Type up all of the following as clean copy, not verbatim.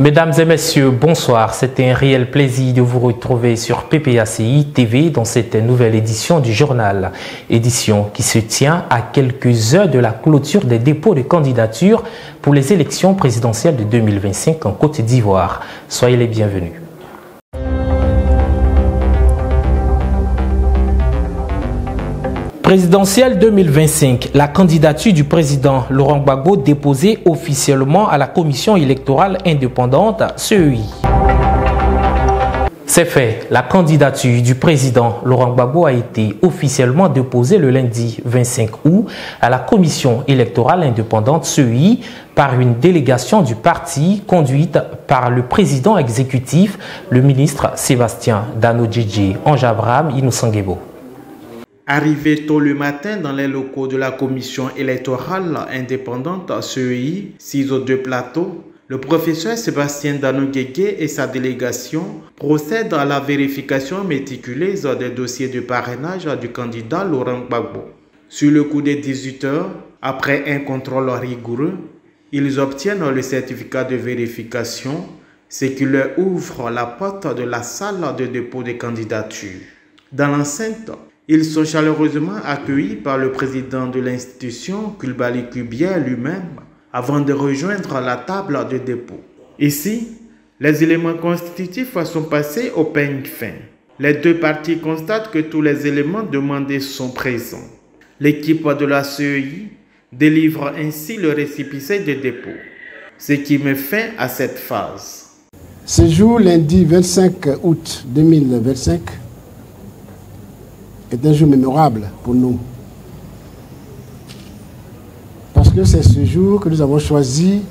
Mesdames et messieurs, bonsoir. C'est un réel plaisir de vous retrouver sur PPACI TV dans cette nouvelle édition du journal. Édition qui se tient à quelques heures de la clôture des dépôts de candidatures pour les élections présidentielles de 2025 en Côte d'Ivoire. Soyez les bienvenus. Présidentielle 2025, la candidature du président Laurent Gbagbo déposée officiellement à la Commission électorale indépendante CEI. C'est fait, la candidature du président Laurent Gbagbo a été officiellement déposée le lundi 25 août à la Commission électorale indépendante CEI par une délégation du parti conduite par le président exécutif, le ministre Sébastien Dano-Djedje Ange-Abraham Inousangebo. Arrivé tôt le matin dans les locaux de la commission électorale indépendante CEI, 602 plateaux, le professeur Sébastien Dano-Djedje et sa délégation procèdent à la vérification méticuleuse des dossiers de parrainage du candidat Laurent Gbagbo. Sur le coup des 18 heures, après un contrôle rigoureux, ils obtiennent le certificat de vérification, ce qui leur ouvre la porte de la salle de dépôt de candidature. Dans l'enceinte, ils sont chaleureusement accueillis par le président de l'institution, Coulibaly Kubier lui-même, avant de rejoindre la table de dépôt. Ici, les éléments constitutifs sont passés au peigne fin. Les deux parties constatent que tous les éléments demandés sont présents. L'équipe de la CEI délivre ainsi le récépissé de dépôt, ce qui met fin à cette phase. Ce jour, lundi 25 août 2025, est un jour mémorable pour nous. Parce que c'est ce jour que nous avons choisi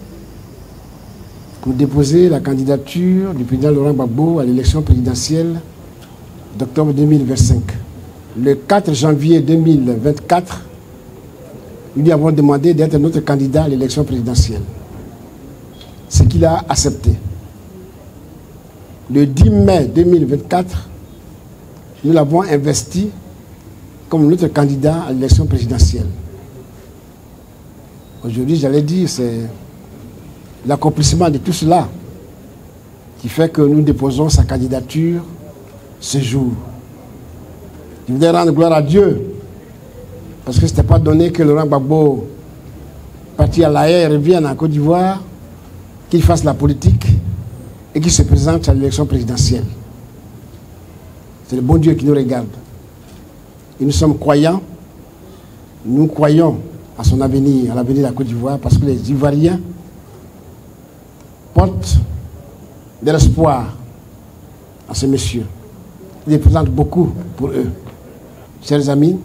pour déposer la candidature du président Laurent Gbagbo à l'élection présidentielle d'octobre 2025. Le 4 janvier 2024, nous lui avons demandé d'être notre candidat à l'élection présidentielle. Ce qu'il a accepté. Le 10 mai 2024, nous l'avons investi comme notre candidat à l'élection présidentielle. Aujourd'hui, j'allais dire, c'est l'accomplissement de tout cela qui fait que nous déposons sa candidature ce jour. Je voudrais rendre gloire à Dieu parce que ce n'était pas donné que Laurent Gbagbo, parti à La Haye, revienne en Côte d'Ivoire, qu'il fasse la politique et qu'il se présente à l'élection présidentielle. C'est le bon Dieu qui nous regarde. Et nous sommes croyants, nous croyons à son avenir, à l'avenir de la Côte d'Ivoire, parce que les Ivoiriens portent de l'espoir à ce monsieur. Il représente beaucoup pour eux. Chers amis,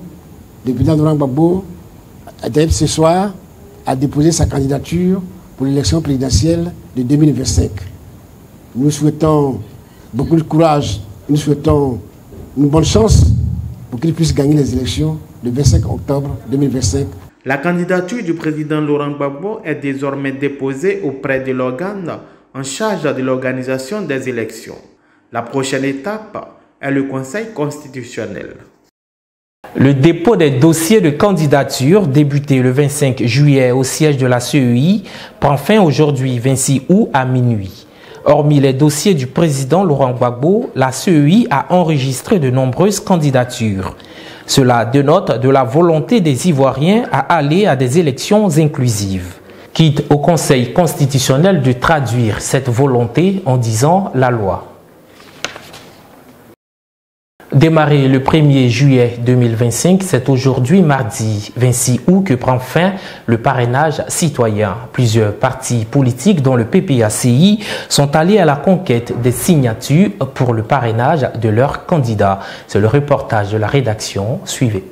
le président Laurent Gbagbo ce soir a déposé sa candidature pour l'élection présidentielle de 2025. Nous souhaitons beaucoup de courage, nous souhaitons une bonne chance pour qu'il puisse gagner les élections le 25 octobre 2025. La candidature du président Laurent Gbagbo est désormais déposée auprès de l'organe en charge de l'organisation des élections. La prochaine étape est le Conseil constitutionnel. Le dépôt des dossiers de candidature, débuté le 25 juillet au siège de la CEI, prend fin aujourd'hui 26 août à minuit. Hormis les dossiers du président Laurent Gbagbo, la CEI a enregistré de nombreuses candidatures. Cela dénote de la volonté des Ivoiriens à aller à des élections inclusives. Quitte au Conseil constitutionnel de traduire cette volonté en disant la loi. Démarré le 1er juillet 2025, c'est aujourd'hui mardi 26 août que prend fin le parrainage citoyen. Plusieurs partis politiques dont le PPACI sont allés à la conquête des signatures pour le parrainage de leurs candidats. C'est le reportage de la rédaction. Suivez.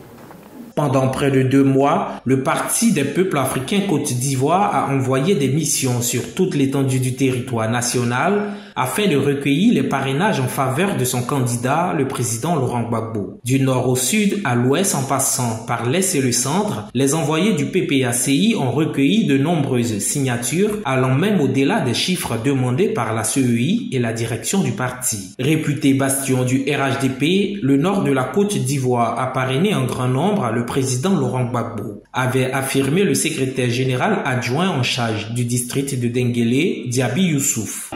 Pendant près de 2 mois, le Parti des peuples africains Côte d'Ivoire a envoyé des missions sur toute l'étendue du territoire national afin de recueillir les parrainages en faveur de son candidat, le président Laurent Gbagbo. Du nord au sud, à l'ouest en passant par l'est et le centre, les envoyés du PPACI ont recueilli de nombreuses signatures allant même au-delà des chiffres demandés par la CEI et la direction du parti. Réputé bastion du RHDP, le nord de la Côte d'Ivoire a parrainé en grand nombre le président Laurent Gbagbo, avait affirmé le secrétaire général adjoint en charge du district de Denguélé, Diaby Youssouf.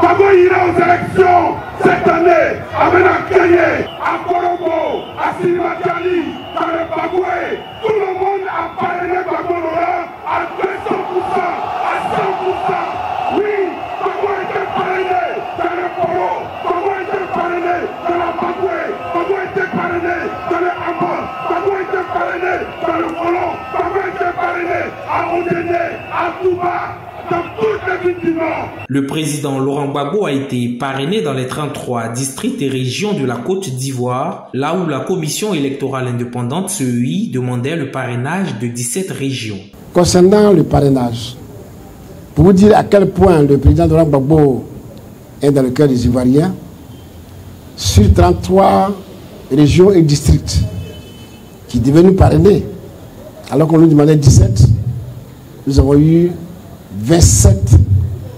Gbagbo ira aux élections cette année avec un cahier à Korobo, à Simakali, dans le Bagoué. Tout le monde a parrainé Gbagbo Laurent à 200%, à 100%. Oui, Gbagbo était parrainé dans le Koro, Gbagbo était parrainé dans la Bagoué, Gbagbo était parrainé dans le Amba, Gbagbo était parrainé dans le Kolo, Gbagbo était parrainé à Odéné, à Touba. Le président Laurent Gbagbo a été parrainé dans les 33 districts et régions de la Côte d'Ivoire, là où la commission électorale indépendante CEI demandait le parrainage de 17 régions. Concernant le parrainage, pour vous dire à quel point le président Laurent Gbagbo est dans le cœur des Ivoiriens, sur 33 régions et districts qui devaient nous parrainer, alors qu'on nous demandait 17, nous avons eu 27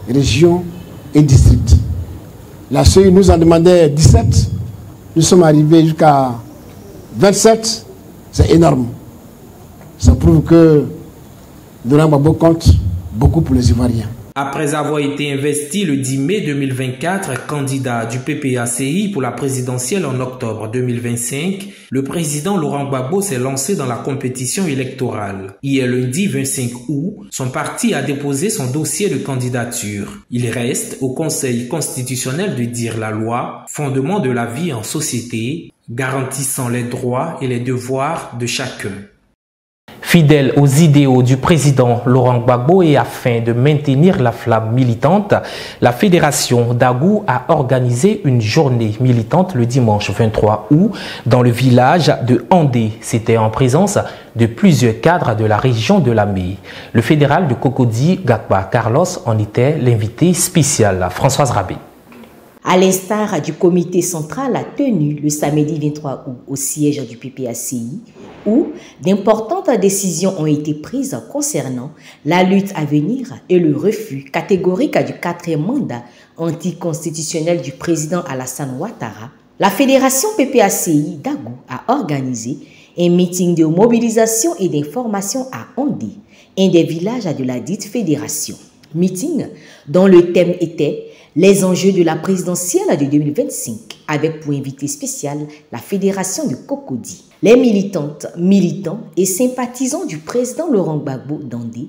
régions et districts. La CEI nous en demandait 17. Nous sommes arrivés jusqu'à 27. C'est énorme. Ça prouve que Laurent Gbagbo compte beaucoup pour les Ivoiriens. Après avoir été investi le 10 mai 2024 candidat du PPACI pour la présidentielle en octobre 2025, le président Laurent Gbagbo s'est lancé dans la compétition électorale. Hier lundi 25 août, son parti a déposé son dossier de candidature. Il reste au Conseil constitutionnel de dire la loi, fondement de la vie en société, garantissant les droits et les devoirs de chacun. Fidèle aux idéaux du président Laurent Gbagbo et afin de maintenir la flamme militante, la Fédération Dagou a organisé une journée militante le dimanche 23 août dans le village de Andé. C'était en présence de plusieurs cadres de la région de Lamé. Le fédéral de Cocody, Gakba Carlos, en était l'invité spécial. Françoise Rabé. À l'instar du comité central tenu le samedi 23 août au siège du PPACI, où d'importantes décisions ont été prises concernant la lutte à venir et le refus catégorique du 4e mandat anticonstitutionnel du président Alassane Ouattara, la fédération PPACI Dagou a organisé un meeting de mobilisation et d'information à Andé, un des villages de la dite fédération. Meeting dont le thème était les enjeux de la présidentielle de 2025, avec pour invité spécial la fédération de Cocody. Les militantes, militants et sympathisants du président Laurent Gbagbo d'Andé,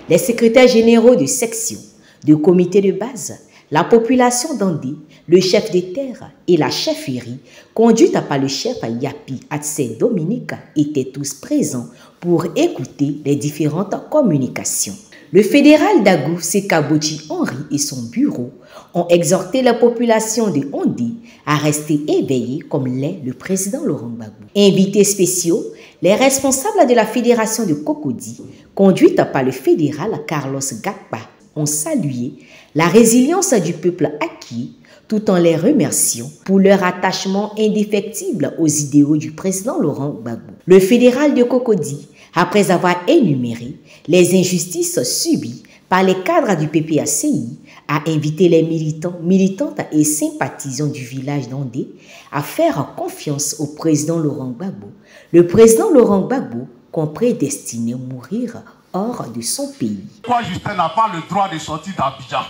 les secrétaires généraux de section, de comités de base, la population d'Andé, le chef des terres et la chefferie, conduite par le chef Yapi Atsé Dominique, étaient tous présents pour écouter les différentes communications. Le fédéral Dagou Sekaboti Henri et son bureau ont exhorté la population de Andé à rester éveillée comme l'est le président Laurent Gbagbo. Invités spéciaux, les responsables de la fédération de Cocody, conduite par le fédéral Carlos Gakba, ont salué la résilience du peuple acquis tout en les remerciant pour leur attachement indéfectible aux idéaux du président Laurent Gbagbo. Le fédéral de Cocody, après avoir énuméré les injustices subies par les cadres du PPACI, a invité les militants, militantes et sympathisants du village d'Andé à faire confiance au président Laurent Gbagbo. Le président Laurent Gbagbo qu'on prédestinait à mourir hors de son pays. Pourquoi Justin n'a pas le droit de sortir d'Abidjan?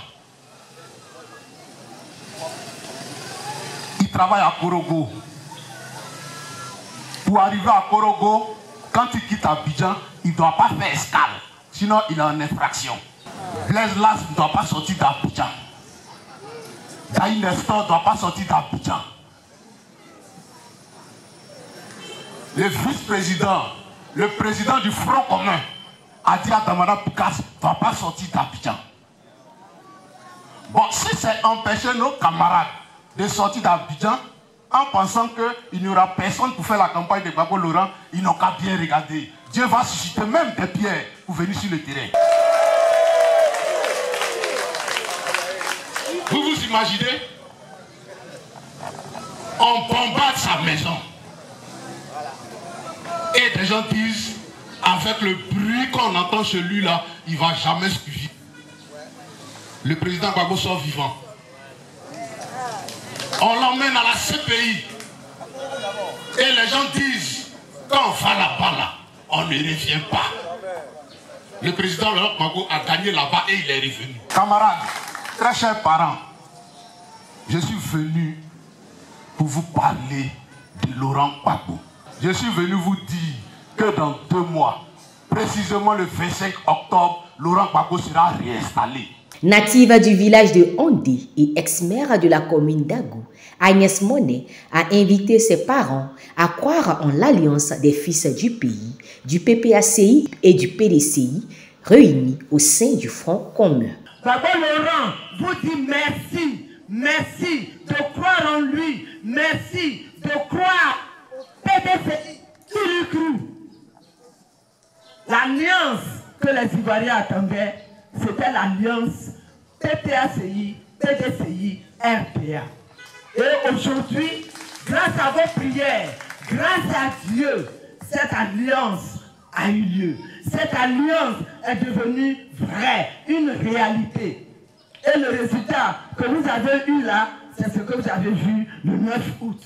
Il travaille à Korogo. Pour arriver à Korogo, quand il quitte Abidjan, il ne doit pas faire escale. Sinon, il est en infraction. Blaise Las ne doit pas sortir d'Abidjan. Daï Nestor ne doit pas sortir d'Abidjan. Le vice-président, le président du Front commun, Adia Damara Poukas, ne doit pas sortir d'Abidjan. Bon, si c'est empêcher nos camarades de sortir d'Abidjan, en pensant qu'il n'y aura personne pour faire la campagne de Gbagbo Laurent, ils n'ont qu'à bien regarder. Dieu va susciter même des pierres pour venir sur le terrain. imaginez? On bombarde sa maison. Et des gens disent, avec le bruit qu'on entend chez lui là, il ne va jamais suivre. Le président Gbagbo sort vivant. On l'emmène à la CPI. Et les gens disent, quand on va là-bas, là, on ne revient pas. Le président Laurent Gbagbo a gagné là-bas et il est revenu. Camarades, très chers parents, je suis venu pour vous parler de Laurent Gbagbo. Je suis venu vous dire que dans 2 mois, précisément le 25 octobre, Laurent Gbagbo sera réinstallé. Native du village de Hondé et ex-maire de la commune d'Agou, Agnès Monet a invité ses parents à croire en l'alliance des fils du pays, du PPACI et du PDCI, réunis au sein du Front commun. Gbagbo Laurent vous dit merci, merci de croire en lui, merci de croire au PDCI qui lui crut. L'alliance que les Ivoiriens attendaient, c'était l'alliance PPACI, PDCI, RPA. Et aujourd'hui, grâce à vos prières, grâce à Dieu, cette alliance a eu lieu. Cette alliance est devenue vraie, une réalité. Et le résultat que vous avez eu là, c'est ce que vous avez vu le 9 août.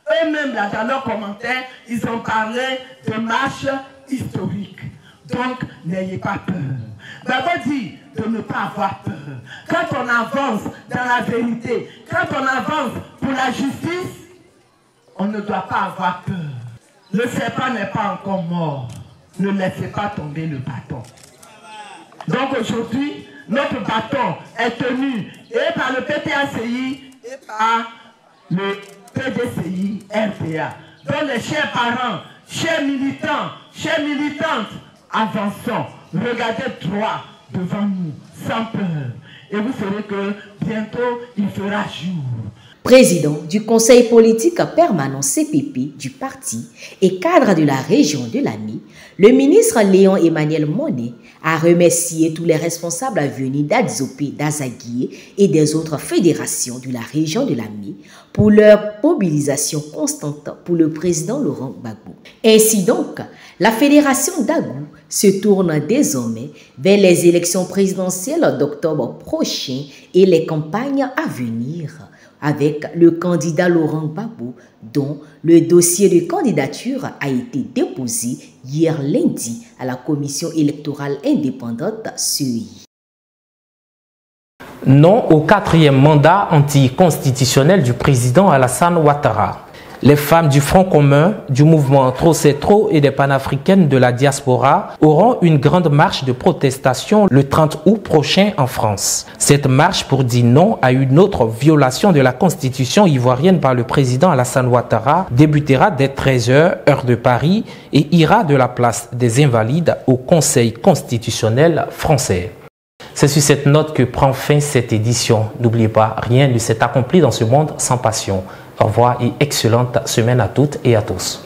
Eux-mêmes, là, dans leurs commentaires, ils ont parlé de marche historique. Donc, n'ayez pas peur. Gbagbo dit de ne pas avoir peur. Quand on avance dans la vérité, quand on avance pour la justice, on ne doit pas avoir peur. Le serpent n'est pas encore mort. Ne laissez pas tomber le bâton. Donc aujourd'hui, notre bâton est tenu et par le PPACI et par le PDCI RPA. Donc les chers parents, chers militants, chères militantes, avançons, regardez droit devant nous, sans peur. Et vous saurez que bientôt, il fera jour. Président du Conseil politique permanent CPP du parti et cadre de la région de Lami, le ministre Léon Emmanuel Monet a remercié tous les responsables venus d'Adzopé, d'Azaguié et des autres fédérations de la région de Lami pour leur mobilisation constante pour le président Laurent Gbagbo. Ainsi donc, la fédération d'Agou se tourne désormais vers les élections présidentielles d'octobre prochain et les campagnes à venir, avec le candidat Laurent Gbagbo, dont le dossier de candidature a été déposé hier lundi à la commission électorale indépendante CEI. Non au 4e mandat anticonstitutionnel du président Alassane Ouattara. Les femmes du Front commun, du mouvement Trop c'est trop et des panafricaines de la diaspora auront une grande marche de protestation le 30 août prochain en France. Cette marche pour dire non à une autre violation de la constitution ivoirienne par le président Alassane Ouattara débutera dès 13h, heure de Paris, et ira de la place des Invalides au Conseil constitutionnel français. C'est sur cette note que prend fin cette édition. N'oubliez pas, rien ne s'est accompli dans ce monde sans passion. Au revoir et excellente semaine à toutes et à tous.